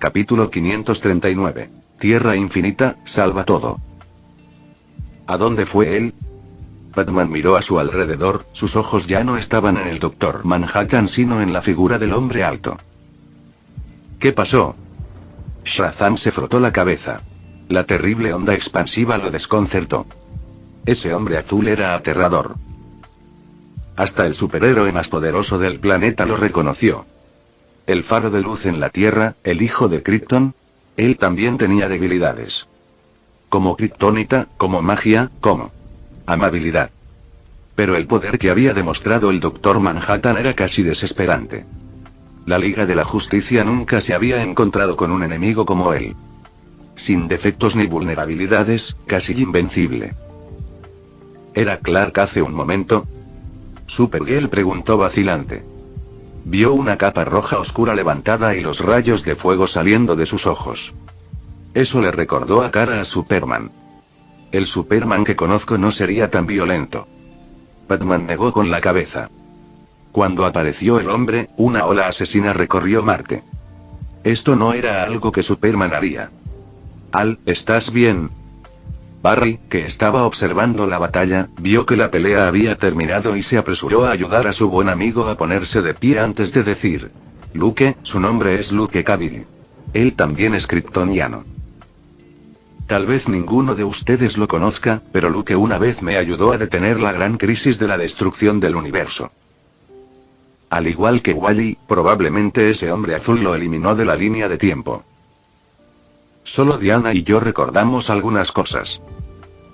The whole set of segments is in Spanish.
Capítulo 539. Tierra infinita, salva todo. ¿A dónde fue él? Batman miró a su alrededor, sus ojos ya no estaban en el Dr. Manhattan sino en la figura del hombre alto. ¿Qué pasó? Shazam se frotó la cabeza. La terrible onda expansiva lo desconcertó. Ese hombre azul era aterrador. Hasta el superhéroe más poderoso del planeta lo reconoció. El faro de luz en la Tierra, el hijo de Krypton. Él también tenía debilidades. Como kriptonita, como magia, como amabilidad. Pero el poder que había demostrado el Dr. Manhattan era casi desesperante. La Liga de la Justicia nunca se había encontrado con un enemigo como él. Sin defectos ni vulnerabilidades, casi invencible. ¿Era Clark hace un momento? Supergirl preguntó vacilante. Vio una capa roja oscura levantada y los rayos de fuego saliendo de sus ojos. Eso le recordó a cara a Superman. El Superman que conozco no sería tan violento. Batman negó con la cabeza. Cuando apareció el hombre, una ola asesina recorrió Marte. Esto no era algo que Superman haría. Al, ¿estás bien? Barry, que estaba observando la batalla, vio que la pelea había terminado y se apresuró a ayudar a su buen amigo a ponerse de pie antes de decir: Luke, su nombre es Luke Cable. Él también es kryptoniano. Tal vez ninguno de ustedes lo conozca, pero Luke una vez me ayudó a detener la gran crisis de la destrucción del universo. Al igual que Wally, probablemente ese hombre azul lo eliminó de la línea de tiempo. Solo Diana y yo recordamos algunas cosas.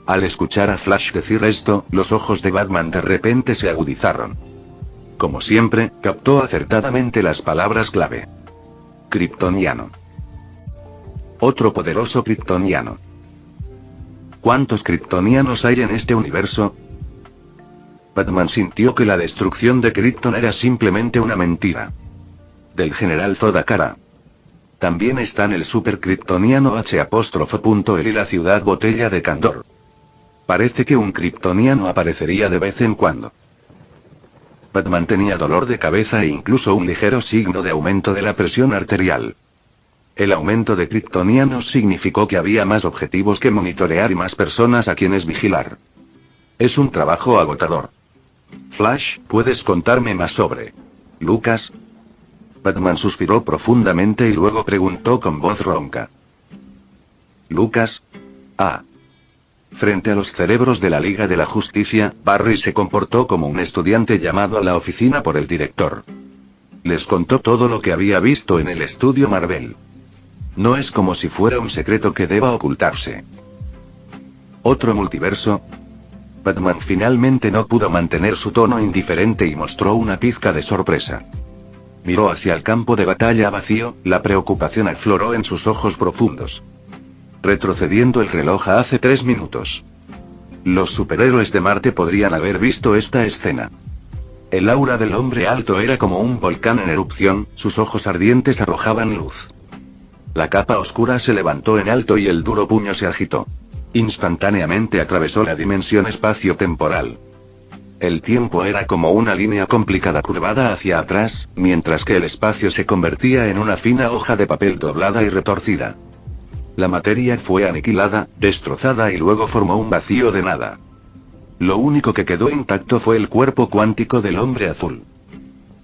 Al escuchar a Flash decir esto, los ojos de Batman de repente se agudizaron. Como siempre, captó acertadamente las palabras clave. Kryptoniano. Otro poderoso kryptoniano. ¿Cuántos kryptonianos hay en este universo? Batman sintió que la destrucción de Krypton era simplemente una mentira. Del general Zodakara. También están el super kryptoniano H.L y la ciudad botella de Kandor. Parece que un kryptoniano aparecería de vez en cuando. Batman tenía dolor de cabeza e incluso un ligero signo de aumento de la presión arterial. El aumento de kryptonianos significó que había más objetivos que monitorear y más personas a quienes vigilar. Es un trabajo agotador. Flash, ¿puedes contarme más sobre Lucas? Batman suspiró profundamente y luego preguntó con voz ronca. ¿Lucas? Ah. Frente a los cerebros de la Liga de la Justicia, Barry se comportó como un estudiante llamado a la oficina por el director. Les contó todo lo que había visto en el estudio Marvel. No es como si fuera un secreto que deba ocultarse. ¿Otro multiverso? Batman finalmente no pudo mantener su tono indiferente y mostró una pizca de sorpresa. Miró hacia el campo de batalla vacío, la preocupación afloró en sus ojos profundos. Retrocediendo el reloj a hace 3 minutos. Los superhéroes de Marte podrían haber visto esta escena. El aura del hombre alto era como un volcán en erupción, sus ojos ardientes arrojaban luz. La capa oscura se levantó en alto y el duro puño se agitó. Instantáneamente atravesó la dimensión espacio-temporal. El tiempo era como una línea complicada curvada hacia atrás, mientras que el espacio se convertía en una fina hoja de papel doblada y retorcida. La materia fue aniquilada, destrozada y luego formó un vacío de nada. Lo único que quedó intacto fue el cuerpo cuántico del hombre azul.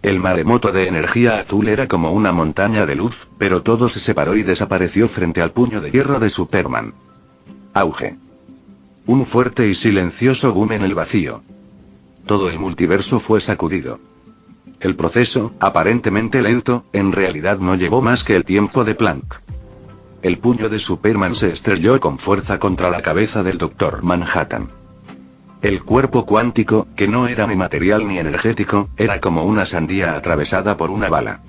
El maremoto de energía azul era como una montaña de luz, pero todo se separó y desapareció frente al puño de hierro de Superman. Auge. Un fuerte y silencioso boom en el vacío. Todo el multiverso fue sacudido. El proceso, aparentemente lento, en realidad no llevó más que el tiempo de Planck. El puño de Superman se estrelló con fuerza contra la cabeza del Dr. Manhattan. El cuerpo cuántico, que no era ni material ni energético, era como una sandía atravesada por una bala.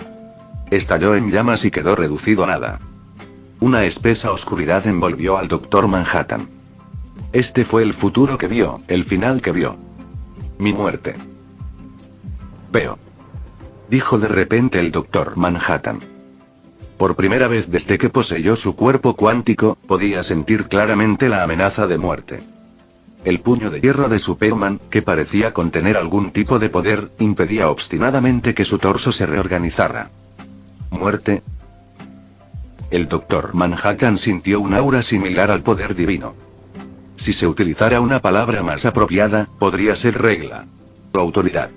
Estalló en llamas y quedó reducido a nada. Una espesa oscuridad envolvió al Dr. Manhattan. Este fue el futuro que vio, el final que vio. Mi muerte. Veo. Dijo de repente el Dr. Manhattan. Por primera vez desde que poseyó su cuerpo cuántico, podía sentir claramente la amenaza de muerte. El puño de hierro de Superman, que parecía contener algún tipo de poder, impedía obstinadamente que su torso se reorganizara. ¿Muerte? El Dr. Manhattan sintió un aura similar al poder divino. Si se utilizara una palabra más apropiada, podría ser regla. O autoridad.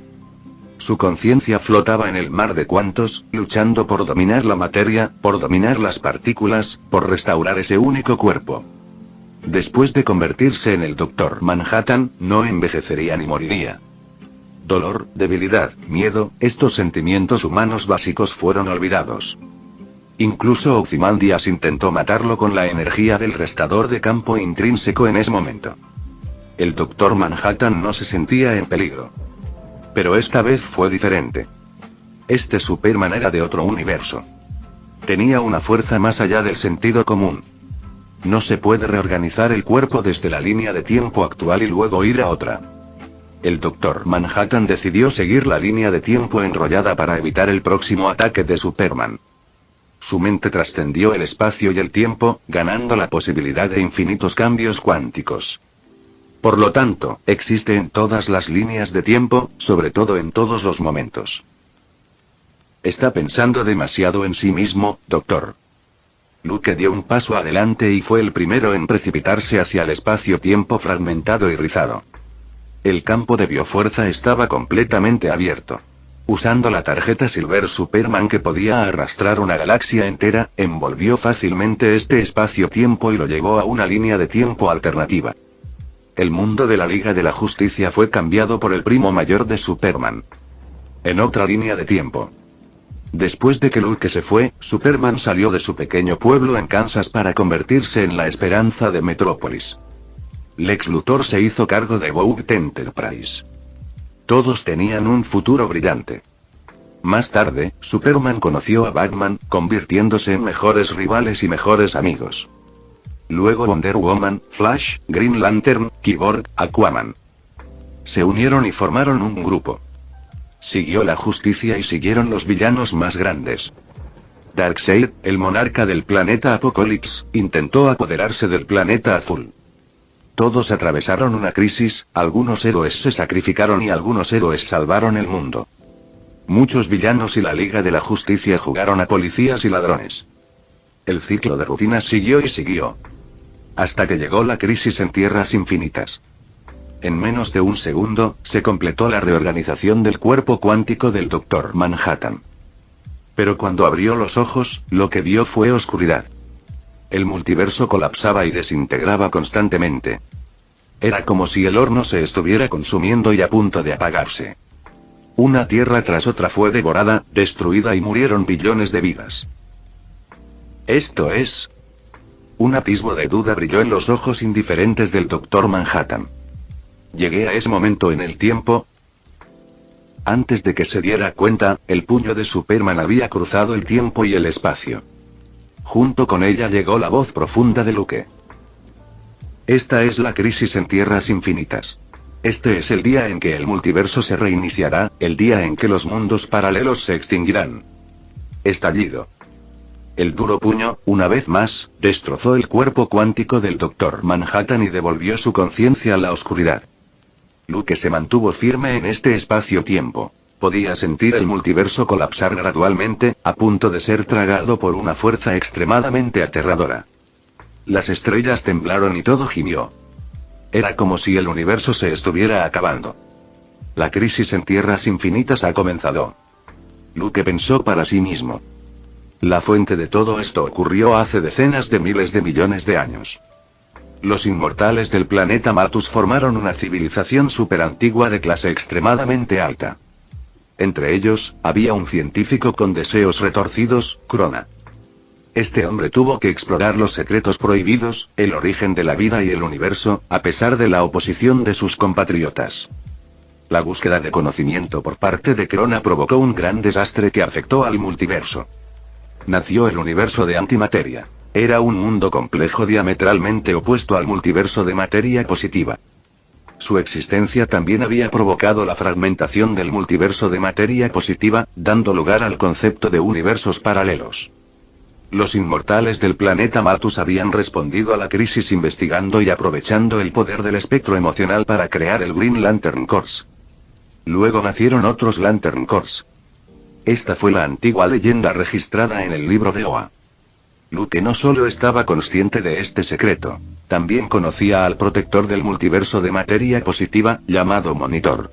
Su conciencia flotaba en el mar de cuantos, luchando por dominar la materia, por dominar las partículas, por restaurar ese único cuerpo. Después de convertirse en el Dr. Manhattan, no envejecería ni moriría. Dolor, debilidad, miedo, estos sentimientos humanos básicos fueron olvidados. Incluso Ozymandias intentó matarlo con la energía del restador de campo intrínseco en ese momento. El Dr. Manhattan no se sentía en peligro. Pero esta vez fue diferente. Este Superman era de otro universo. Tenía una fuerza más allá del sentido común. No se puede reorganizar el cuerpo desde la línea de tiempo actual y luego ir a otra. El Dr. Manhattan decidió seguir la línea de tiempo enrollada para evitar el próximo ataque de Superman. Su mente trascendió el espacio y el tiempo, ganando la posibilidad de infinitos cambios cuánticos. Por lo tanto, existe en todas las líneas de tiempo, sobre todo en todos los momentos. Está pensando demasiado en sí mismo, doctor. Luke dio un paso adelante y fue el primero en precipitarse hacia el espacio-tiempo fragmentado y rizado. El campo de biofuerza estaba completamente abierto. Usando la tarjeta Silver Superman que podía arrastrar una galaxia entera, envolvió fácilmente este espacio-tiempo y lo llevó a una línea de tiempo alternativa. El mundo de la Liga de la Justicia fue cambiado por el primo mayor de Superman. En otra línea de tiempo. Después de que Luke se fue, Superman salió de su pequeño pueblo en Kansas para convertirse en la esperanza de Metrópolis. Lex Luthor se hizo cargo de Vought Enterprise. Todos tenían un futuro brillante. Más tarde, Superman conoció a Batman, convirtiéndose en mejores rivales y mejores amigos. Luego Wonder Woman, Flash, Green Lantern, Cyborg, Aquaman. Se unieron y formaron un grupo. Siguió la justicia y siguieron los villanos más grandes. Darkseid, el monarca del planeta Apokolips, intentó apoderarse del planeta azul. Todos atravesaron una crisis, algunos héroes se sacrificaron y algunos héroes salvaron el mundo. Muchos villanos y la Liga de la Justicia jugaron a policías y ladrones. El ciclo de rutinas siguió y siguió. Hasta que llegó la crisis en Tierras Infinitas. En menos de un segundo, se completó la reorganización del cuerpo cuántico del Dr. Manhattan. Pero cuando abrió los ojos, lo que vio fue oscuridad. El multiverso colapsaba y desintegraba constantemente. Era como si el horno se estuviera consumiendo y a punto de apagarse. Una tierra tras otra fue devorada, destruida y murieron billones de vidas. Esto es... Un abismo de duda brilló en los ojos indiferentes del Dr. Manhattan. Llegué a ese momento en el tiempo. Antes de que se diera cuenta, el puño de Superman había cruzado el tiempo y el espacio. Junto con ella llegó la voz profunda de Luke. Esta es la crisis en Tierras Infinitas. Este es el día en que el multiverso se reiniciará, el día en que los mundos paralelos se extinguirán. Estallido. El duro puño, una vez más, destrozó el cuerpo cuántico del Dr. Manhattan y devolvió su conciencia a la oscuridad. Luke se mantuvo firme en este espacio-tiempo. Podía sentir el multiverso colapsar gradualmente, a punto de ser tragado por una fuerza extremadamente aterradora. Las estrellas temblaron y todo gimió. Era como si el universo se estuviera acabando. La crisis en Tierras Infinitas ha comenzado. Luke pensó para sí mismo. La fuente de todo esto ocurrió hace decenas de miles de millones de años. Los inmortales del planeta Matus formaron una civilización superantigua de clase extremadamente alta. Entre ellos, había un científico con deseos retorcidos, Krona. Este hombre tuvo que explorar los secretos prohibidos, el origen de la vida y el universo, a pesar de la oposición de sus compatriotas. La búsqueda de conocimiento por parte de Krona provocó un gran desastre que afectó al multiverso. Nació el universo de antimateria. Era un mundo complejo diametralmente opuesto al multiverso de materia positiva. Su existencia también había provocado la fragmentación del multiverso de materia positiva, dando lugar al concepto de universos paralelos. Los inmortales del planeta Matus habían respondido a la crisis investigando y aprovechando el poder del espectro emocional para crear el Green Lantern Corps. Luego nacieron otros Lantern Corps. Esta fue la antigua leyenda registrada en el libro de Oa. Luke no solo estaba consciente de este secreto, también conocía al protector del multiverso de materia positiva, llamado Monitor.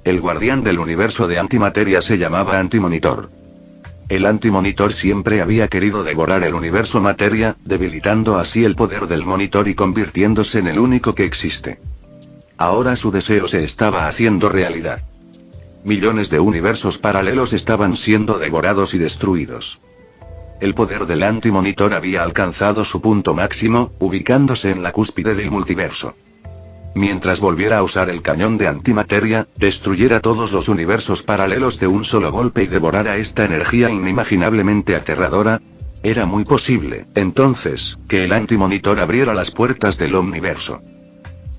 El guardián del universo de antimateria se llamaba Antimonitor. El Antimonitor siempre había querido devorar el universo materia, debilitando así el poder del Monitor y convirtiéndose en el único que existe. Ahora su deseo se estaba haciendo realidad. Millones de universos paralelos estaban siendo devorados y destruidos. El poder del Antimonitor había alcanzado su punto máximo, ubicándose en la cúspide del multiverso. Mientras volviera a usar el cañón de antimateria, destruyera todos los universos paralelos de un solo golpe y devorara esta energía inimaginablemente aterradora, era muy posible, entonces, que el Antimonitor abriera las puertas del omniverso.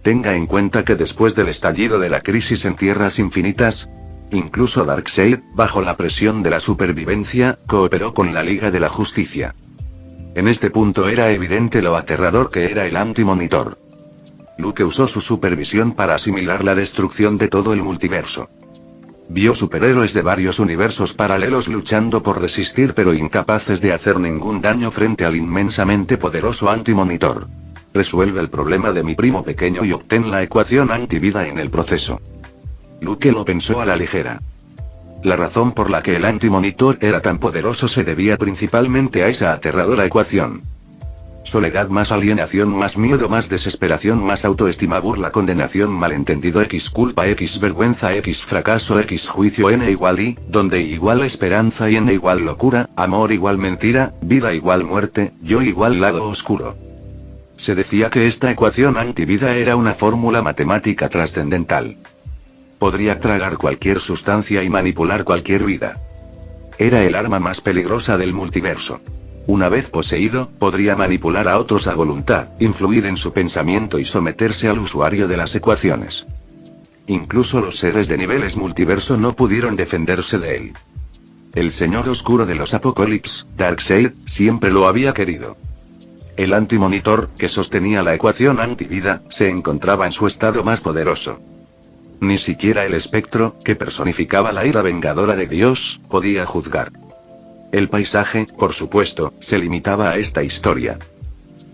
Tenga en cuenta que después del estallido de la crisis en Tierras Infinitas, incluso Darkseid, bajo la presión de la supervivencia, cooperó con la Liga de la Justicia. En este punto era evidente lo aterrador que era el Antimonitor. Luke usó su supervisión para asimilar la destrucción de todo el multiverso. Vio superhéroes de varios universos paralelos luchando por resistir pero incapaces de hacer ningún daño frente al inmensamente poderoso Antimonitor. Resuelve el problema de mi primo pequeño y obtén la ecuación antivida en el proceso. Luke lo pensó a la ligera. La razón por la que el Antimonitor era tan poderoso se debía principalmente a esa aterradora ecuación. Soledad más alienación más miedo más desesperación más autoestima burla condenación malentendido x culpa x vergüenza x fracaso x juicio n igual y, donde igual esperanza y n igual locura, amor igual mentira, vida igual muerte, yo igual lado oscuro. Se decía que esta ecuación antivida era una fórmula matemática trascendental. Podría tragar cualquier sustancia y manipular cualquier vida. Era el arma más peligrosa del multiverso. Una vez poseído, podría manipular a otros a voluntad, influir en su pensamiento y someterse al usuario de las ecuaciones. Incluso los seres de niveles multiverso no pudieron defenderse de él. El Señor Oscuro de los Apocalipsis, Darkseid, siempre lo había querido. El Antimonitor, que sostenía la ecuación antivida, se encontraba en su estado más poderoso. Ni siquiera el espectro, que personificaba la ira vengadora de Dios, podía juzgar. El paisaje, por supuesto, se limitaba a esta historia.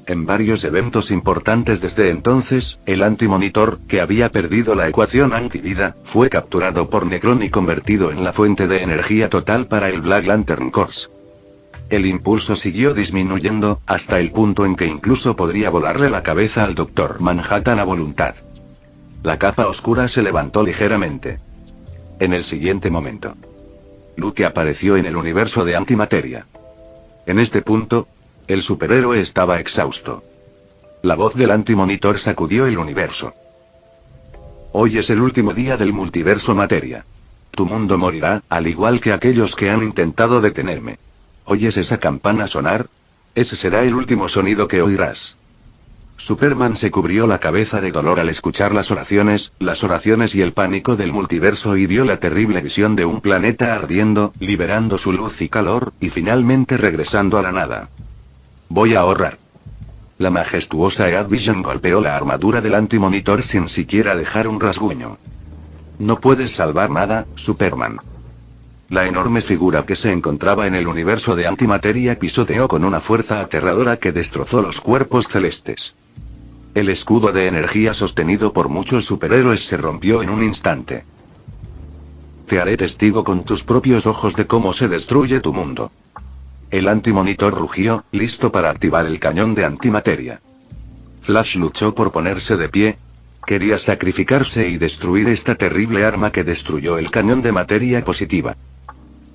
En varios eventos importantes desde entonces, el Antimonitor, que había perdido la ecuación antivida, fue capturado por Necron y convertido en la fuente de energía total para el Black Lantern Corps. El impulso siguió disminuyendo, hasta el punto en que incluso podría volarle la cabeza al Dr. Manhattan a voluntad. La capa oscura se levantó ligeramente. En el siguiente momento, Luke apareció en el universo de antimateria. En este punto, el superhéroe estaba exhausto. La voz del Antimonitor sacudió el universo. Hoy es el último día del multiverso materia. Tu mundo morirá, al igual que aquellos que han intentado detenerme. ¿Oyes esa campana sonar? Ese será el último sonido que oirás. Superman se cubrió la cabeza de dolor al escuchar las oraciones y el pánico del multiverso y vio la terrible visión de un planeta ardiendo, liberando su luz y calor, y finalmente regresando a la nada. Voy a ahorrar. La majestuosa Earth Vision golpeó la armadura del Antimonitor sin siquiera dejar un rasguño. No puedes salvar nada, Superman. La enorme figura que se encontraba en el universo de antimateria pisoteó con una fuerza aterradora que destrozó los cuerpos celestes. El escudo de energía sostenido por muchos superhéroes se rompió en un instante. Te haré testigo con tus propios ojos de cómo se destruye tu mundo. El Antimonitor rugió, listo para activar el cañón de antimateria. Flash luchó por ponerse de pie. Quería sacrificarse y destruir esta terrible arma que destruyó el cañón de materia positiva.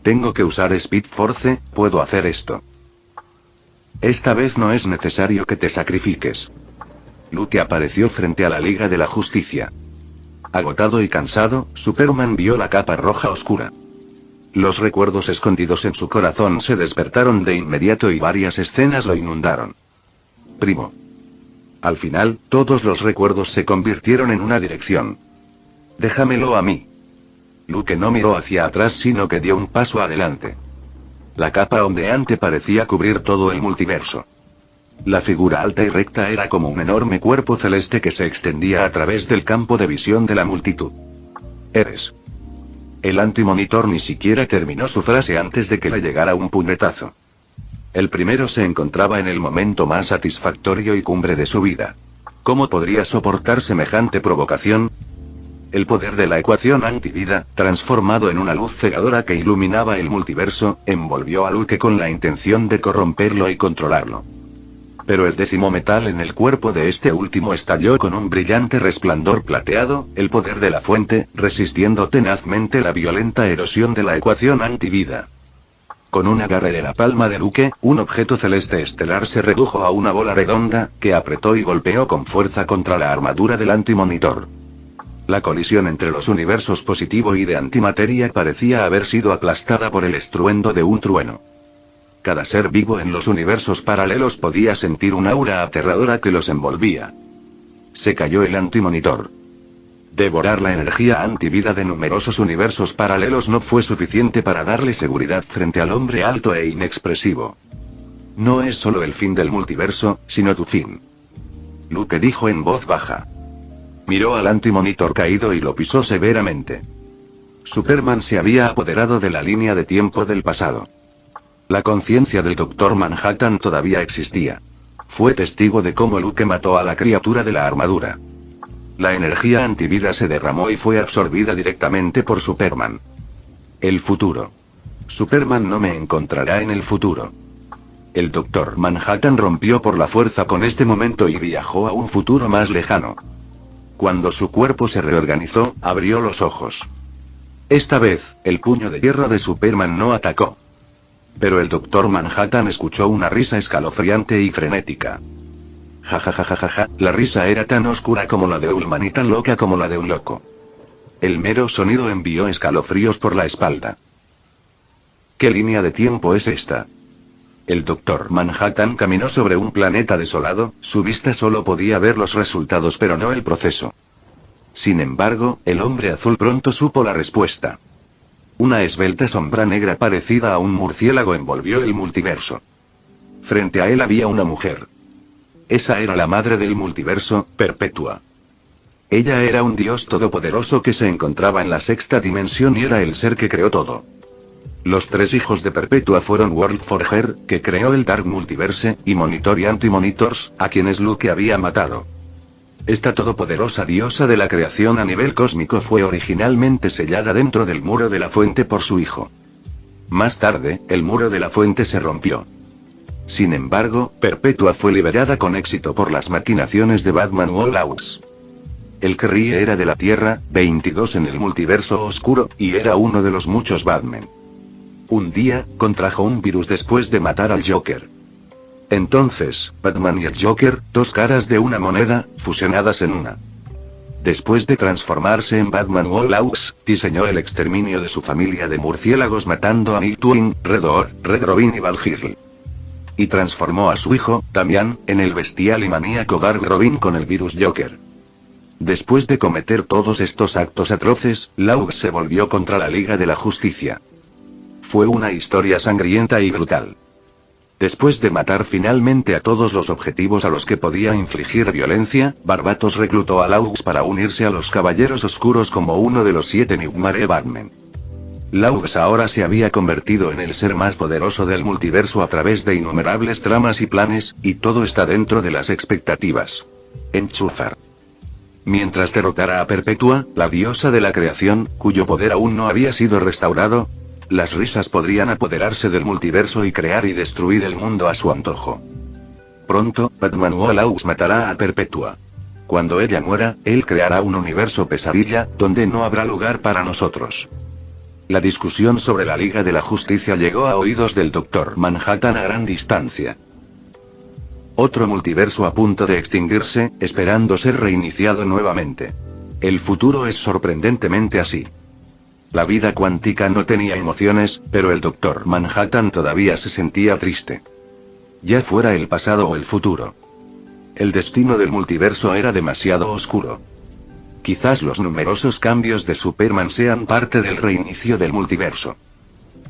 Tengo que usar Speed Force, puedo hacer esto. Esta vez no es necesario que te sacrifiques. Luke apareció frente a la Liga de la Justicia. Agotado y cansado, Superman vio la capa roja oscura. Los recuerdos escondidos en su corazón se despertaron de inmediato y varias escenas lo inundaron. Primo. Al final, todos los recuerdos se convirtieron en una dirección. Déjamelo a mí. Luke no miró hacia atrás sino que dio un paso adelante. La capa ondeante parecía cubrir todo el multiverso. La figura alta y recta era como un enorme cuerpo celeste que se extendía a través del campo de visión de la multitud. Eres. El Antimonitor ni siquiera terminó su frase antes de que le llegara un puñetazo. El primero se encontraba en el momento más satisfactorio y cumbre de su vida. ¿Cómo podría soportar semejante provocación? El poder de la ecuación antivida, transformado en una luz cegadora que iluminaba el multiverso, envolvió a Luke con la intención de corromperlo y controlarlo. Pero el décimo metal en el cuerpo de este último estalló con un brillante resplandor plateado, el poder de la fuente, resistiendo tenazmente la violenta erosión de la ecuación antivida. Con un agarre de la palma de Luke, un objeto celeste estelar se redujo a una bola redonda, que apretó y golpeó con fuerza contra la armadura del antimonitor. La colisión entre los universos positivo y de antimateria parecía haber sido aplastada por el estruendo de un trueno. Cada ser vivo en los universos paralelos podía sentir un aura aterradora que los envolvía. Se cayó el antimonitor. Devorar la energía antivida de numerosos universos paralelos no fue suficiente para darle seguridad frente al hombre alto e inexpresivo. No es solo el fin del multiverso, sino tu fin. Luke dijo en voz baja. Miró al antimonitor caído y lo pisó severamente. Superman se había apoderado de la línea de tiempo del pasado. La conciencia del Dr. Manhattan todavía existía. Fue testigo de cómo Luke mató a la criatura de la armadura. La energía antivida se derramó y fue absorbida directamente por Superman. El futuro. Superman no me encontrará en el futuro. El Dr. Manhattan rompió por la fuerza con este momento y viajó a un futuro más lejano. Cuando su cuerpo se reorganizó, abrió los ojos. Esta vez, el puño de hierro de Superman no atacó. Pero el Dr. Manhattan escuchó una risa escalofriante y frenética. Ja ja ja ja ja ja, la risa era tan oscura como la de Ullman y tan loca como la de un loco. El mero sonido envió escalofríos por la espalda. ¿Qué línea de tiempo es esta? El Dr. Manhattan caminó sobre un planeta desolado, su vista solo podía ver los resultados pero no el proceso. Sin embargo, el hombre azul pronto supo la respuesta. Una esbelta sombra negra parecida a un murciélago envolvió el multiverso. Frente a él había una mujer. Esa era la madre del multiverso, Perpetua. Ella era un dios todopoderoso que se encontraba en la sexta dimensión y era el ser que creó todo. Los tres hijos de Perpetua fueron Worldforger, que creó el Dark Multiverse, y Monitor y Antimonitors, a quienes Luke había matado. Esta todopoderosa diosa de la creación a nivel cósmico fue originalmente sellada dentro del muro de la fuente por su hijo. Más tarde, el muro de la fuente se rompió. Sin embargo, Perpetua fue liberada con éxito por las maquinaciones de Batman Wallous. El que ríe era de la Tierra, 22 en el multiverso oscuro, y era uno de los muchos Batman. Un día, contrajo un virus después de matar al Joker. Entonces, Batman y el Joker, dos caras de una moneda, fusionadas en una. Después de transformarse en Batman Wallous, diseñó el exterminio de su familia de murciélagos matando a Nightwing, Red Orr, Red Robin y Val-Girl. Y transformó a su hijo, Damian, en el bestial y maníaco Dark Robin con el virus Joker. Después de cometer todos estos actos atroces, Laux se volvió contra la Liga de la Justicia. Fue una historia sangrienta y brutal. Después de matar finalmente a todos los objetivos a los que podía infligir violencia, Barbatos reclutó a Laux para unirse a los Caballeros Oscuros como uno de los 7 Nightmare Batmen. Laux ahora se había convertido en el ser más poderoso del multiverso a través de innumerables tramas y planes, y todo está dentro de las expectativas. Enchufar. Mientras derrotara a Perpetua, la diosa de la creación, cuyo poder aún no había sido restaurado, las risas podrían apoderarse del multiverso y crear y destruir el mundo a su antojo. Pronto, Batman Wallous matará a Perpetua. Cuando ella muera, él creará un universo pesadilla, donde no habrá lugar para nosotros. La discusión sobre la Liga de la Justicia llegó a oídos del Dr. Manhattan a gran distancia. Otro multiverso a punto de extinguirse, esperando ser reiniciado nuevamente. El futuro es sorprendentemente así. La vida cuántica no tenía emociones, pero el Dr. Manhattan todavía se sentía triste. Ya fuera el pasado o el futuro. El destino del multiverso era demasiado oscuro. Quizás los numerosos cambios de Superman sean parte del reinicio del multiverso.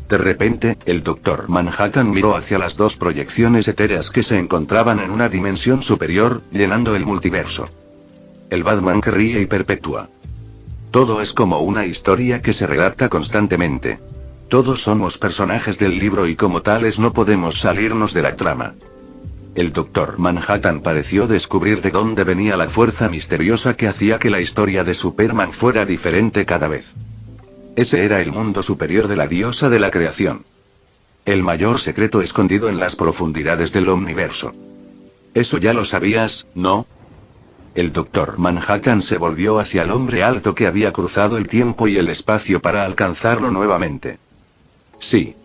De repente, el Dr. Manhattan miró hacia las dos proyecciones etéreas que se encontraban en una dimensión superior, llenando el multiverso. El Batman que ríe y Perpetua. Todo es como una historia que se redacta constantemente. Todos somos personajes del libro y como tales no podemos salirnos de la trama. El Dr. Manhattan pareció descubrir de dónde venía la fuerza misteriosa que hacía que la historia de Superman fuera diferente cada vez. Ese era el mundo superior de la diosa de la creación. El mayor secreto escondido en las profundidades del universo. Eso ya lo sabías, ¿no? El Dr. Manhattan se volvió hacia el hombre alto que había cruzado el tiempo y el espacio para alcanzarlo nuevamente. Sí.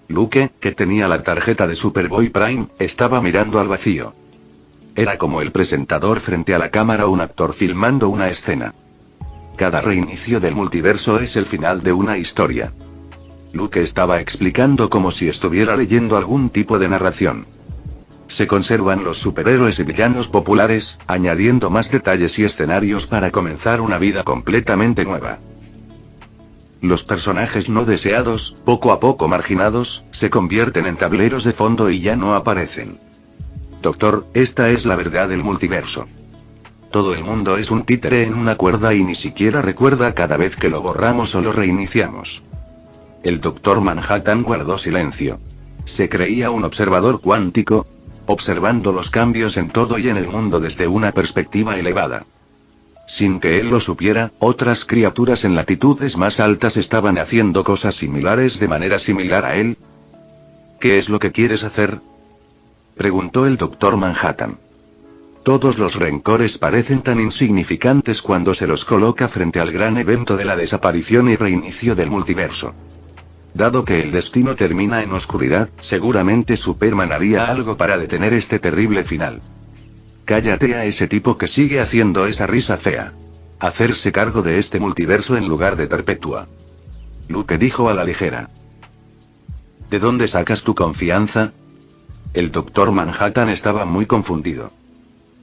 Luke, que tenía la tarjeta de Superboy Prime, estaba mirando al vacío. Era como el presentador frente a la cámara o un actor filmando una escena. Cada reinicio del multiverso es el final de una historia. Luke estaba explicando como si estuviera leyendo algún tipo de narración. Se conservan los superhéroes y villanos populares, añadiendo más detalles y escenarios para comenzar una vida completamente nueva. Los personajes no deseados, poco a poco marginados, se convierten en tableros de fondo y ya no aparecen. Doctor, esta es la verdad del multiverso. Todo el mundo es un títere en una cuerda y ni siquiera recuerda cada vez que lo borramos o lo reiniciamos. El Dr. Manhattan guardó silencio. Se creía un observador cuántico, observando los cambios en todo y en el mundo desde una perspectiva elevada. Sin que él lo supiera, otras criaturas en latitudes más altas estaban haciendo cosas similares de manera similar a él. ¿Qué es lo que quieres hacer?, preguntó el Dr. Manhattan. Todos los rencores parecen tan insignificantes cuando se los coloca frente al gran evento de la desaparición y reinicio del multiverso. Dado que el destino termina en oscuridad, seguramente Superman haría algo para detener este terrible final. Cállate a ese tipo que sigue haciendo esa risa fea. Hacerse cargo de este multiverso en lugar de Perpetua. Luke dijo a la ligera. ¿De dónde sacas tu confianza? El Dr. Manhattan estaba muy confundido.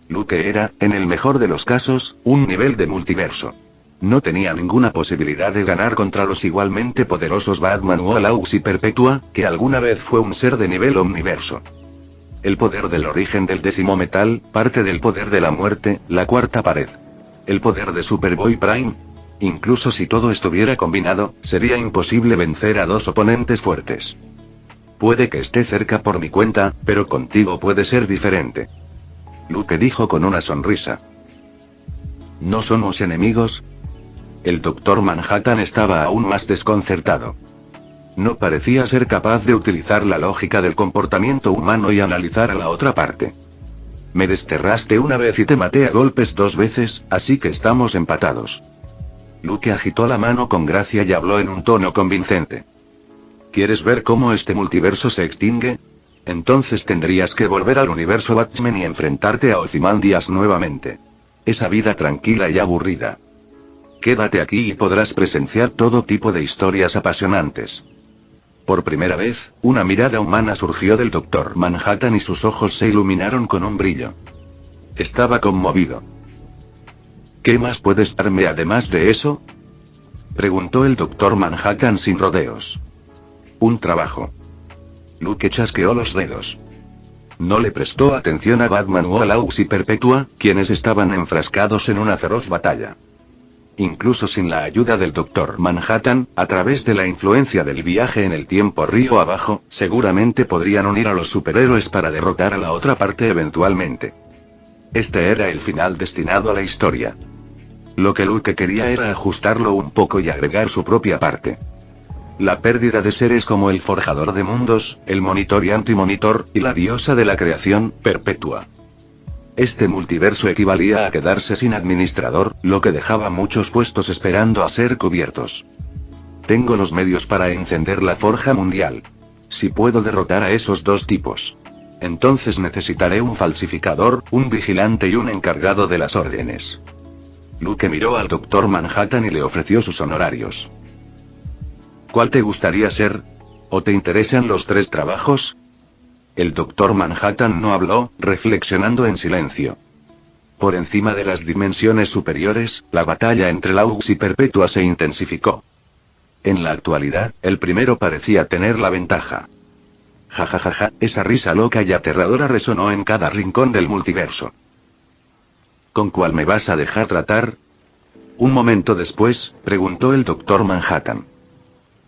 Luke era, en el mejor de los casos, un nivel de multiverso. No tenía ninguna posibilidad de ganar contra los igualmente poderosos Batman o Laux y Perpetua, que alguna vez fue un ser de nivel omniverso. El poder del origen del décimo metal, parte del poder de la muerte, la cuarta pared. El poder de Superboy Prime. Incluso si todo estuviera combinado, sería imposible vencer a dos oponentes fuertes. Puede que esté cerca por mi cuenta, pero contigo puede ser diferente. Luke dijo con una sonrisa. ¿No somos enemigos? El Dr. Manhattan estaba aún más desconcertado. No parecía ser capaz de utilizar la lógica del comportamiento humano y analizar a la otra parte. Me desterraste una vez y te maté a golpes 2 veces, así que estamos empatados. Luke agitó la mano con gracia y habló en un tono convincente. ¿Quieres ver cómo este multiverso se extingue? Entonces tendrías que volver al universo Watchmen y enfrentarte a Ozymandias nuevamente. Esa vida tranquila y aburrida. Quédate aquí y podrás presenciar todo tipo de historias apasionantes. Por primera vez, una mirada humana surgió del Dr. Manhattan y sus ojos se iluminaron con un brillo. Estaba conmovido. ¿Qué más puedes darme además de eso?, preguntó el Dr. Manhattan sin rodeos. Un trabajo. Luke chasqueó los dedos. No le prestó atención a Batman o a Laux y Perpetua, quienes estaban enfrascados en una feroz batalla. Incluso sin la ayuda del Dr. Manhattan, a través de la influencia del viaje en el tiempo río abajo, seguramente podrían unir a los superhéroes para derrotar a la otra parte eventualmente. Este era el final destinado a la historia. Lo que Luke quería era ajustarlo un poco y agregar su propia parte. La pérdida de seres como el Forjador de Mundos, el Monitor y Antimonitor, y la diosa de la creación, Perpetua. Este multiverso equivalía a quedarse sin administrador, lo que dejaba muchos puestos esperando a ser cubiertos. Tengo los medios para encender la forja mundial. Si puedo derrotar a esos 2 tipos. Entonces necesitaré un falsificador, un vigilante y un encargado de las órdenes. Luke miró al Dr. Manhattan y le ofreció sus honorarios. ¿Cuál te gustaría ser? ¿O te interesan los 3 trabajos? El Dr. Manhattan no habló, reflexionando en silencio. Por encima de las dimensiones superiores, la batalla entre Laux y Perpetua se intensificó. En la actualidad, el primero parecía tener la ventaja. Jajajaja, esa risa loca y aterradora resonó en cada rincón del multiverso. ¿Con cuál me vas a dejar tratar? Un momento después, preguntó el Dr. Manhattan.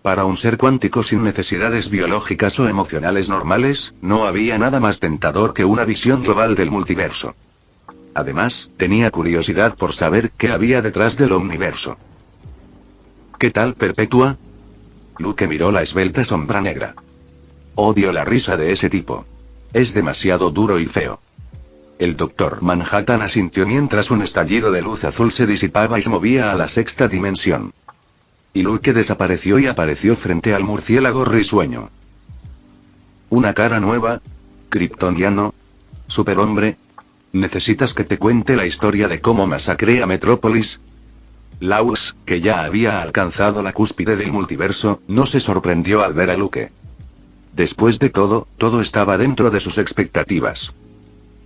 Para un ser cuántico sin necesidades biológicas o emocionales normales, no había nada más tentador que una visión global del multiverso. Además, tenía curiosidad por saber qué había detrás del omniverso. ¿Qué tal, Perpetua? Luke miró la esbelta sombra negra. Odio la risa de ese tipo. Es demasiado duro y feo. El Dr. Manhattan asintió mientras un estallido de luz azul se disipaba y se movía a la sexta dimensión. Y Luke desapareció y apareció frente al murciélago risueño. ¿Una cara nueva? ¿Kryptoniano? ¿Superhombre? ¿Necesitas que te cuente la historia de cómo masacré a Metrópolis? Laux, que ya había alcanzado la cúspide del multiverso, no se sorprendió al ver a Luke. Después de todo, todo estaba dentro de sus expectativas.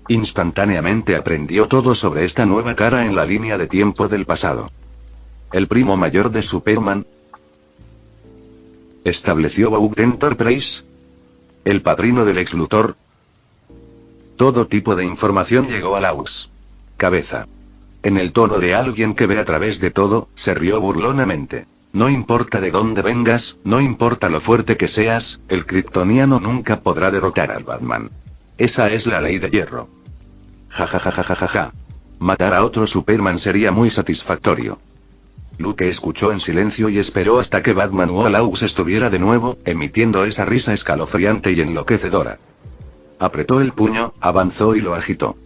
Instantáneamente aprendió todo sobre esta nueva cara en la línea de tiempo del pasado. El primo mayor de Superman. ¿Estableció Vought Enterprise? ¿El padrino del ex Luthor? Todo tipo de información llegó a Laux cabeza. En el tono de alguien que ve a través de todo, se rió burlonamente. No importa de dónde vengas, no importa lo fuerte que seas, el kryptoniano nunca podrá derrotar al Batman. Esa es la ley de hierro. Ja ja ja ja ja ja ja. Matar a otro Superman sería muy satisfactorio. Luke escuchó en silencio y esperó hasta que Batman o Laux estuviera de nuevo, emitiendo esa risa escalofriante y enloquecedora. Apretó el puño, avanzó y lo agitó.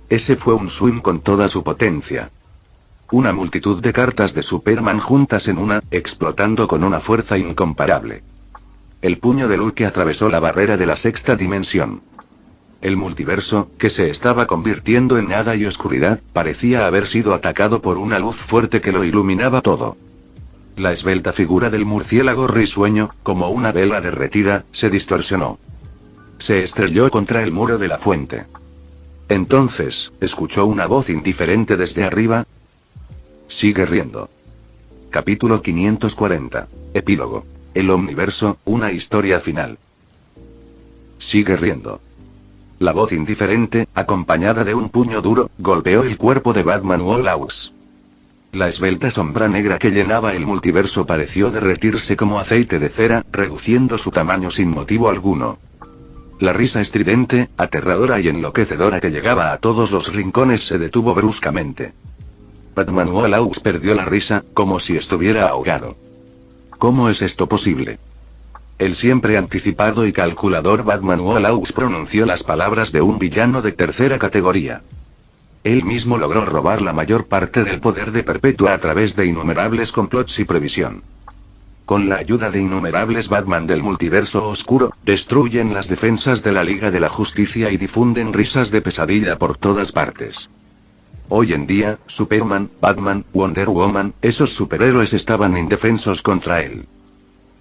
Ese fue un swing con toda su potencia. Una multitud de cartas de Superman juntas en una, explotando con una fuerza incomparable. El puño de Luke atravesó la barrera de la sexta dimensión. El multiverso, que se estaba convirtiendo en nada y oscuridad, parecía haber sido atacado por una luz fuerte que lo iluminaba todo. La esbelta figura del murciélago risueño, como una vela derretida, se distorsionó. Se estrelló contra el muro de la fuente. Entonces, escuchó una voz indiferente desde arriba. Sigue riendo. Capítulo 540. Epílogo. El omniverso, una historia final. Sigue riendo. La voz indiferente, acompañada de un puño duro, golpeó el cuerpo de Batman o Laux. La esbelta sombra negra que llenaba el multiverso pareció derretirse como aceite de cera, reduciendo su tamaño sin motivo alguno. La risa estridente, aterradora y enloquecedora que llegaba a todos los rincones se detuvo bruscamente. Batman o Laux perdió la risa, como si estuviera ahogado. ¿Cómo es esto posible? El siempre anticipado y calculador Batman o Laux pronunció las palabras de un villano de tercera categoría. Él mismo logró robar la mayor parte del poder de Perpetua a través de innumerables complots y previsión. Con la ayuda de innumerables Batman del multiverso oscuro, destruyen las defensas de la Liga de la Justicia y difunden risas de pesadilla por todas partes. Hoy en día, Superman, Batman, Wonder Woman, esos superhéroes estaban indefensos contra él.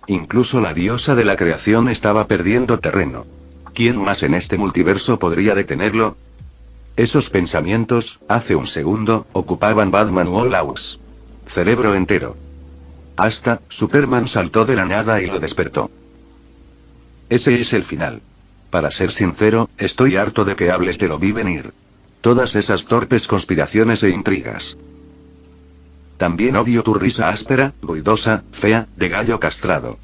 Incluso la diosa de la creación estaba perdiendo terreno. ¿Quién más en este multiverso podría detenerlo? Esos pensamientos, hace un segundo, ocupaban Batman o Laux. Cerebro entero. Hasta, Superman saltó de la nada y lo despertó. Ese es el final. Para ser sincero, estoy harto de que hables de lo vi venir. Todas esas torpes conspiraciones e intrigas. También odio tu risa áspera, ruidosa, fea, de gallo castrado.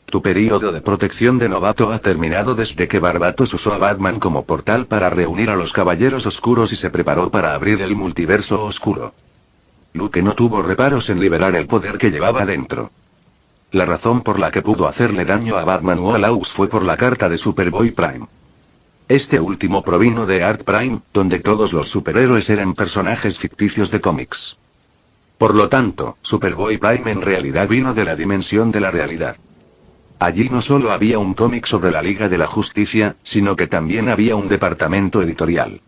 Tu período de protección de novato ha terminado desde que Barbatos usó a Batman como portal para reunir a los Caballeros Oscuros y se preparó para abrir el multiverso oscuro. Luke no tuvo reparos en liberar el poder que llevaba dentro. La razón por la que pudo hacerle daño a Batman o a Laux fue por la carta de Superboy Prime. Este último provino de Art Prime, donde todos los superhéroes eran personajes ficticios de cómics. Por lo tanto, Superboy Prime en realidad vino de la dimensión de la realidad. Allí no solo había un cómic sobre la Liga de la Justicia, sino que también había un departamento editorial.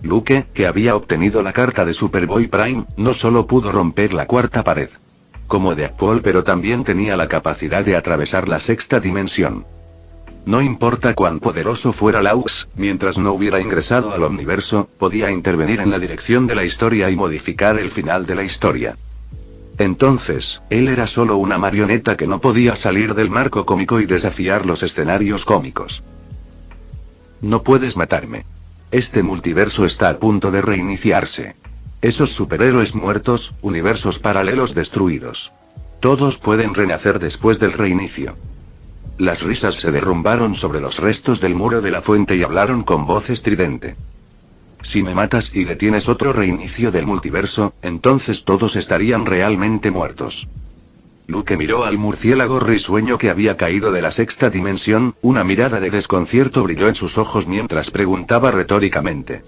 Luke, que había obtenido la carta de Superboy Prime, no solo pudo romper la cuarta pared. Como Deadpool, pero también tenía la capacidad de atravesar la sexta dimensión. No importa cuán poderoso fuera Laux, mientras no hubiera ingresado al omniverso, podía intervenir en la dirección de la historia y modificar el final de la historia. Entonces, él era solo una marioneta que no podía salir del marco cómico y desafiar los escenarios cómicos. No puedes matarme. Este multiverso está a punto de reiniciarse. Esos superhéroes muertos, universos paralelos destruidos. Todos pueden renacer después del reinicio. Las risas se derrumbaron sobre los restos del muro de la fuente y hablaron con voz estridente. Si me matas y detienes otro reinicio del multiverso, entonces todos estarían realmente muertos. Luke miró al murciélago risueño que había caído de la sexta dimensión, una mirada de desconcierto brilló en sus ojos mientras preguntaba retóricamente.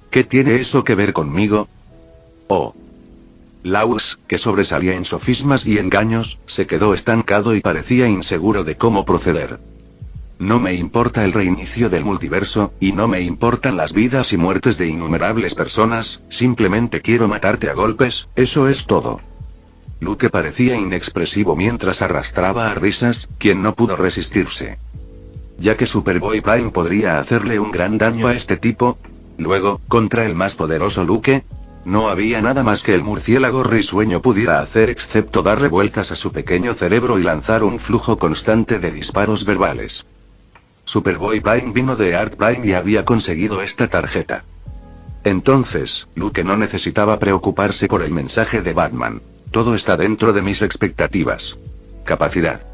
¿Qué tiene eso que ver conmigo? Oh. Laux, que sobresalía en sofismas y engaños, se quedó estancado y parecía inseguro de cómo proceder. No me importa el reinicio del multiverso, y no me importan las vidas y muertes de innumerables personas, simplemente quiero matarte a golpes, eso es todo. Luke parecía inexpresivo mientras arrastraba a Risas, quien no pudo resistirse. Ya que Superboy Prime podría hacerle un gran daño a este tipo. Luego, contra el más poderoso Luke, no había nada más que el murciélago risueño pudiera hacer excepto darle vueltas a su pequeño cerebro y lanzar un flujo constante de disparos verbales. Superboy Prime vino de Art Prime y había conseguido esta tarjeta. Entonces, Luke no necesitaba preocuparse por el mensaje de Batman. Todo está dentro de mis expectativas. Capacidad.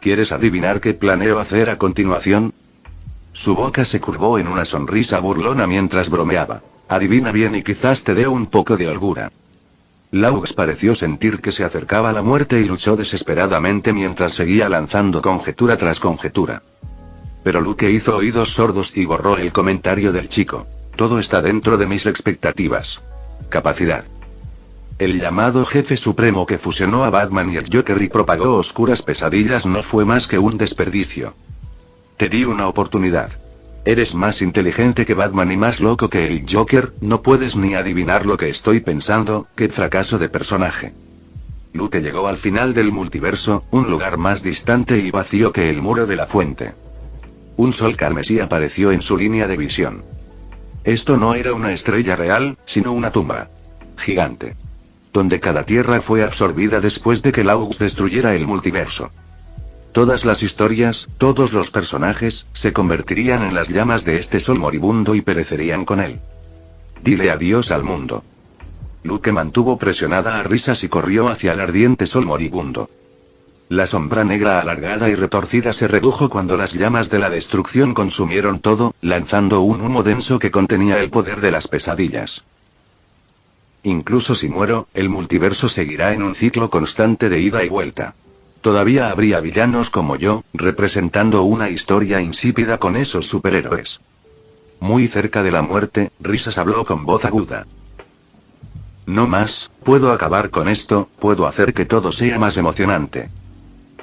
¿Quieres adivinar qué planeo hacer a continuación? Su boca se curvó en una sonrisa burlona mientras bromeaba. Adivina bien y quizás te dé un poco de holgura. Laux pareció sentir que se acercaba la muerte y luchó desesperadamente mientras seguía lanzando conjetura tras conjetura. Pero Luke hizo oídos sordos y borró el comentario del chico. Todo está dentro de mis expectativas. Capacidad. El llamado jefe supremo que fusionó a Batman y el Joker y propagó oscuras pesadillas no fue más que un desperdicio. Te di una oportunidad. Eres más inteligente que Batman y más loco que el Joker, no puedes ni adivinar lo que estoy pensando, qué fracaso de personaje. Luke llegó al final del multiverso, un lugar más distante y vacío que el muro de la fuente. Un sol carmesí apareció en su línea de visión. Esto no era una estrella real, sino una tumba gigante, donde cada tierra fue absorbida después de que Laux destruyera el multiverso. Todas las historias, todos los personajes, se convertirían en las llamas de este sol moribundo y perecerían con él. Dile adiós al mundo. Luke mantuvo presionada a Risas y corrió hacia el ardiente sol moribundo. La sombra negra alargada y retorcida se redujo cuando las llamas de la destrucción consumieron todo, lanzando un humo denso que contenía el poder de las pesadillas. Incluso si muero, el multiverso seguirá en un ciclo constante de ida y vuelta. Todavía habría villanos como yo, representando una historia insípida con esos superhéroes. Muy cerca de la muerte, Risas habló con voz aguda. No más, puedo acabar con esto, puedo hacer que todo sea más emocionante.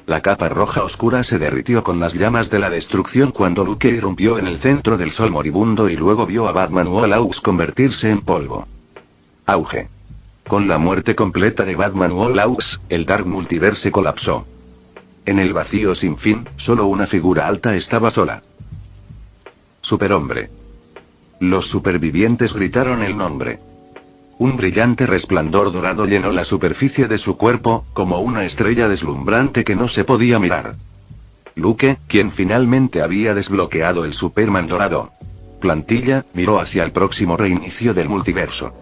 La capa roja oscura se derritió con las llamas de la destrucción cuando Luke irrumpió en el centro del sol moribundo y luego vio a Batman o a Laux convertirse en polvo. Auge. Con la muerte completa de Batman o Laux, el Dark Multiverse colapsó. En el vacío sin fin, solo una figura alta estaba sola. Superhombre. Los supervivientes gritaron el nombre. Un brillante resplandor dorado llenó la superficie de su cuerpo, como una estrella deslumbrante que no se podía mirar. Luke, quien finalmente había desbloqueado el Superman dorado plantilla, miró hacia el próximo reinicio del multiverso.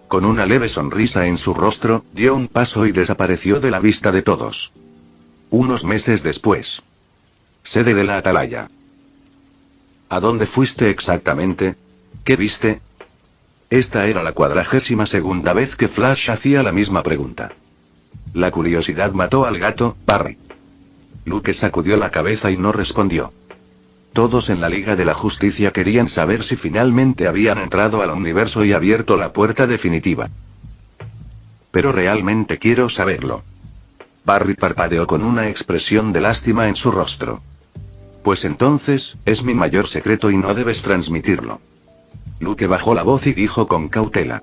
Con una leve sonrisa en su rostro, dio un paso y desapareció de la vista de todos. Unos meses después. Sede de la Atalaya. ¿A dónde fuiste exactamente? ¿Qué viste? Esta era la 42ª vez que Flash hacía la misma pregunta. La curiosidad mató al gato, Barry. Luke sacudió la cabeza y no respondió. Todos en la Liga de la Justicia querían saber si finalmente habían entrado al universo y abierto la puerta definitiva. Pero realmente quiero saberlo. Barry parpadeó con una expresión de lástima en su rostro. Pues entonces, es mi mayor secreto y no debes transmitirlo. Luke bajó la voz y dijo con cautela.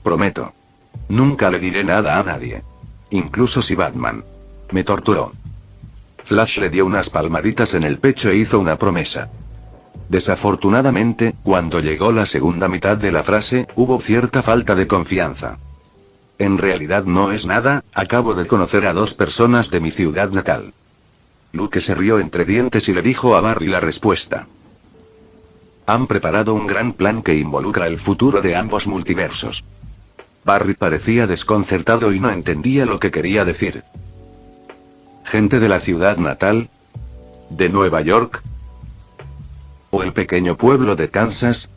Prometo. Nunca le diré nada a nadie. Incluso si Batman me torturó. Flash le dio unas palmaditas en el pecho e hizo una promesa. Desafortunadamente, cuando llegó la segunda mitad de la frase, hubo cierta falta de confianza. En realidad no es nada, acabo de conocer a 2 personas de mi ciudad natal. Luke se rió entre dientes y le dijo a Barry la respuesta. Han preparado un gran plan que involucra el futuro de ambos multiversos. Barry parecía desconcertado y no entendía lo que quería decir. ¿Gente de la ciudad natal? ¿De Nueva York? ¿O el pequeño pueblo de Kansas?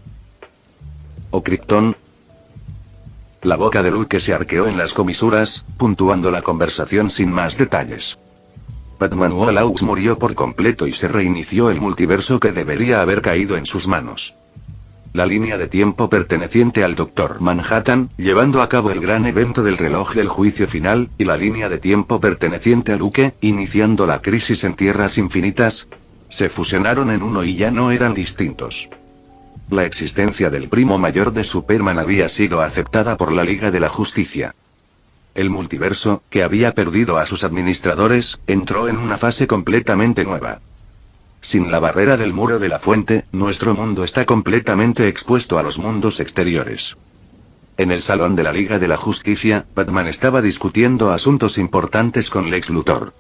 ¿O Krypton? La boca de Luke se arqueó en las comisuras, puntuando la conversación sin más detalles. Batman Wallace murió por completo y se reinició el multiverso que debería haber caído en sus manos. La línea de tiempo perteneciente al Dr. Manhattan, llevando a cabo el gran evento del reloj del juicio final, y la línea de tiempo perteneciente a Luke, iniciando la crisis en Tierras Infinitas, se fusionaron en uno y ya no eran distintos. La existencia del primo mayor de Superman había sido aceptada por la Liga de la Justicia. El multiverso, que había perdido a sus administradores, entró en una fase completamente nueva. Sin la barrera del muro de la fuente, nuestro mundo está completamente expuesto a los mundos exteriores. En el salón de la Liga de la Justicia, Batman estaba discutiendo asuntos importantes con Lex Luthor.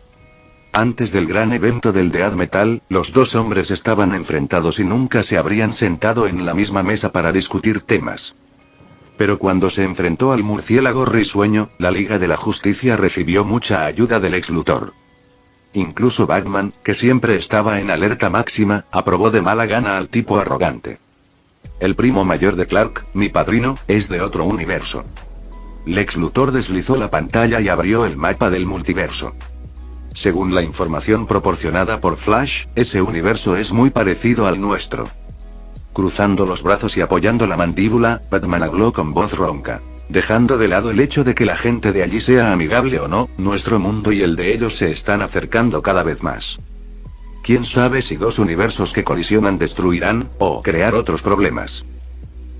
Antes del gran evento del Death Metal, los dos hombres estaban enfrentados y nunca se habrían sentado en la misma mesa para discutir temas. Pero cuando se enfrentó al murciélago risueño, la Liga de la Justicia recibió mucha ayuda del Lex Luthor. Incluso Batman, que siempre estaba en alerta máxima, aprobó de mala gana al tipo arrogante. El primo mayor de Clark, mi padrino, es de otro universo. Lex Luthor deslizó la pantalla y abrió el mapa del multiverso. Según la información proporcionada por Flash, ese universo es muy parecido al nuestro. Cruzando los brazos y apoyando la mandíbula, Batman habló con voz ronca. Dejando de lado el hecho de que la gente de allí sea amigable o no, nuestro mundo y el de ellos se están acercando cada vez más. ¿Quién sabe si dos universos que colisionan destruirán, o crear otros problemas?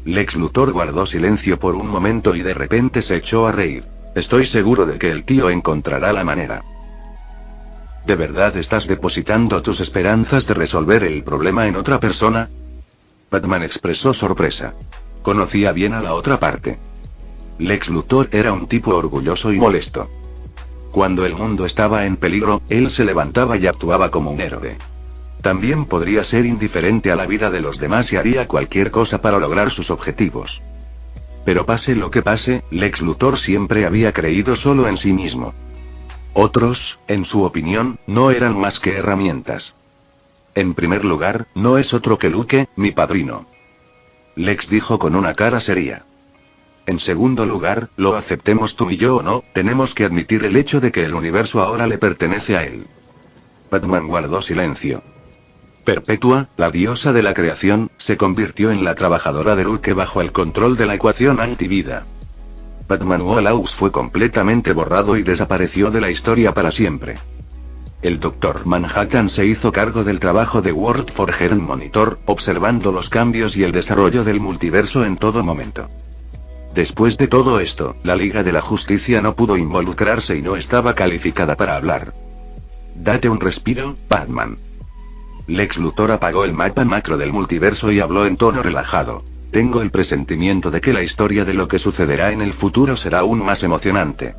Lex Luthor guardó silencio por un momento y de repente se echó a reír. Estoy seguro de que el tío encontrará la manera. ¿De verdad estás depositando tus esperanzas de resolver el problema en otra persona? Batman expresó sorpresa. Conocía bien a la otra parte. Lex Luthor era un tipo orgulloso y molesto. Cuando el mundo estaba en peligro, él se levantaba y actuaba como un héroe. También podría ser indiferente a la vida de los demás y haría cualquier cosa para lograr sus objetivos. Pero pase lo que pase, Lex Luthor siempre había creído solo en sí mismo. Otros, en su opinión, no eran más que herramientas. En primer lugar, no es otro que Luke, mi padrino. Lex dijo con una cara seria. En segundo lugar, lo aceptemos tú y yo o no, tenemos que admitir el hecho de que el universo ahora le pertenece a él. Batman guardó silencio. Perpetua, la diosa de la creación, se convirtió en la trabajadora de Luke bajo el control de la ecuación antivida. Batman Wallace fue completamente borrado y desapareció de la historia para siempre. El Dr. Manhattan se hizo cargo del trabajo de World Forger Monitor, observando los cambios y el desarrollo del multiverso en todo momento. Después de todo esto, la Liga de la Justicia no pudo involucrarse y no estaba calificada para hablar. Date un respiro, Batman. Lex Luthor apagó el mapa macro del multiverso y habló en tono relajado. Tengo el presentimiento de que la historia de lo que sucederá en el futuro será aún más emocionante.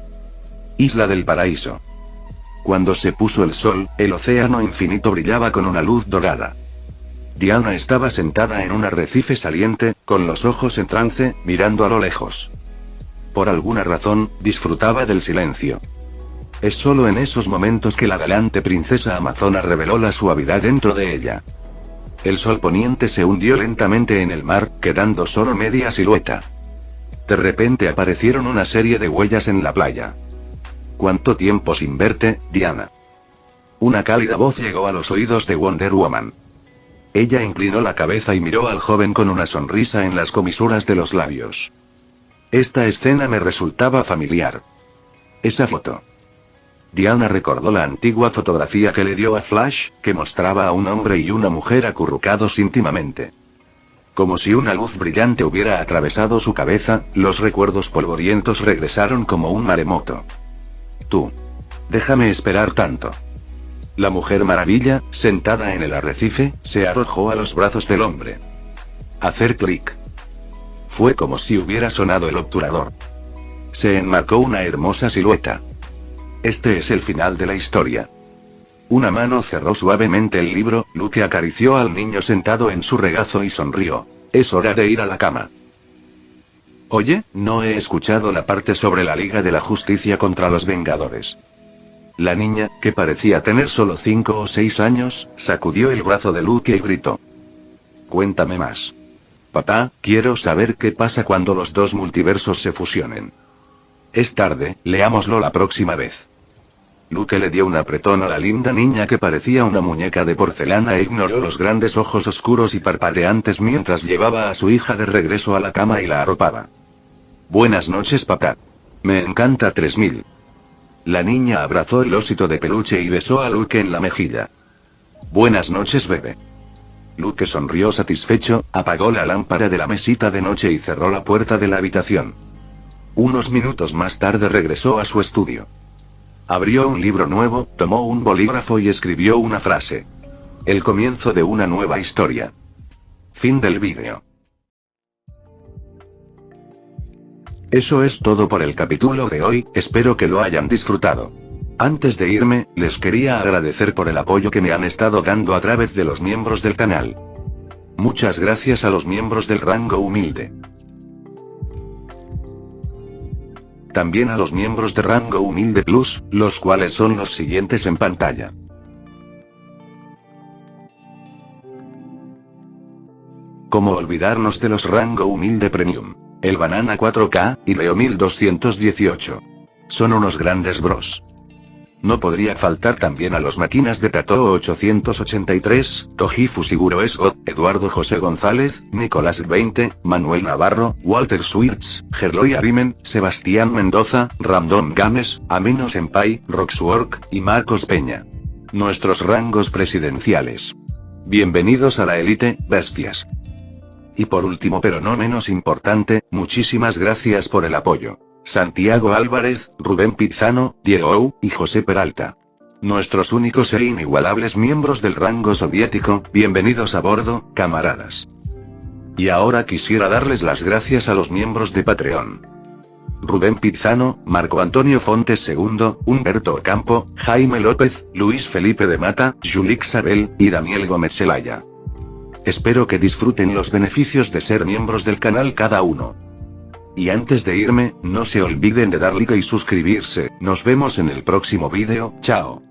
Isla del Paraíso. Cuando se puso el sol, el océano infinito brillaba con una luz dorada. Diana estaba sentada en un arrecife saliente, con los ojos en trance, mirando a lo lejos. Por alguna razón, disfrutaba del silencio. Es solo en esos momentos que la galante princesa amazona reveló la suavidad dentro de ella. El sol poniente se hundió lentamente en el mar, quedando solo media silueta. De repente aparecieron una serie de huellas en la playa. ¿Cuánto tiempo sin verte, Diana? Una cálida voz llegó a los oídos de Wonder Woman. Ella inclinó la cabeza y miró al joven con una sonrisa en las comisuras de los labios. Esta escena me resultaba familiar. Esa foto. Diana recordó la antigua fotografía que le dio a Flash, que mostraba a un hombre y una mujer acurrucados íntimamente. Como si una luz brillante hubiera atravesado su cabeza, los recuerdos polvorientos regresaron como un maremoto. Tú. Déjame esperar tanto. La Mujer Maravilla, sentada en el arrecife, se arrojó a los brazos del hombre. Hacer clic. Fue como si hubiera sonado el obturador. Se enmarcó una hermosa silueta. Este es el final de la historia. Una mano cerró suavemente el libro, Luke acarició al niño sentado en su regazo y sonrió. Es hora de ir a la cama. Oye, no he escuchado la parte sobre la Liga de la Justicia contra los Vengadores. La niña, que parecía tener solo 5 o 6 años, sacudió el brazo de Luke y gritó. Cuéntame más. Papá, quiero saber qué pasa cuando los dos multiversos se fusionen. Es tarde, leámoslo la próxima vez. Luke le dio un apretón a la linda niña que parecía una muñeca de porcelana e ignoró los grandes ojos oscuros y parpadeantes mientras llevaba a su hija de regreso a la cama y la arropaba. Buenas noches, papá. Me encanta 3000. La niña abrazó el osito de peluche y besó a Luke en la mejilla. Buenas noches, bebé. Luke sonrió satisfecho, apagó la lámpara de la mesita de noche y cerró la puerta de la habitación. Unos minutos más tarde regresó a su estudio. Abrió un libro nuevo, tomó un bolígrafo y escribió una frase. El comienzo de una nueva historia. Fin del vídeo. Eso es todo por el capítulo de hoy, espero que lo hayan disfrutado. Antes de irme, les quería agradecer por el apoyo que me han estado dando a través de los miembros del canal. Muchas gracias a los miembros del rango humilde. También a los miembros de rango humilde plus, los cuales son los siguientes en pantalla. ¿Cómo olvidarnos de los rango humilde premium? El Banana 4K, y Leo 1218. Son unos grandes bros. No podría faltar también a los máquinas de Tato 883, Tojifu Siguro Esgot, Eduardo José González, Nicolás 20, Manuel Navarro, Walter Swirtz, Gerloy Arimen, Sebastián Mendoza, Ramdon Games, Amino Senpai, Roxwork, y Marcos Peña. Nuestros rangos presidenciales. Bienvenidos a la élite, bestias. Y por último pero no menos importante, muchísimas gracias por el apoyo. Santiago Álvarez, Rubén Pizano, Diego Ou, y José Peralta. Nuestros únicos e inigualables miembros del rango soviético, bienvenidos a bordo, camaradas. Y ahora quisiera darles las gracias a los miembros de Patreon. Rubén Pizano, Marco Antonio Fontes II, Humberto Ocampo, Jaime López, Luis Felipe de Mata, Julix Sabel, y Daniel Gómez Celaya. Espero que disfruten los beneficios de ser miembros del canal cada uno. Y antes de irme, no se olviden de dar like y suscribirse. Nos vemos en el próximo vídeo, chao.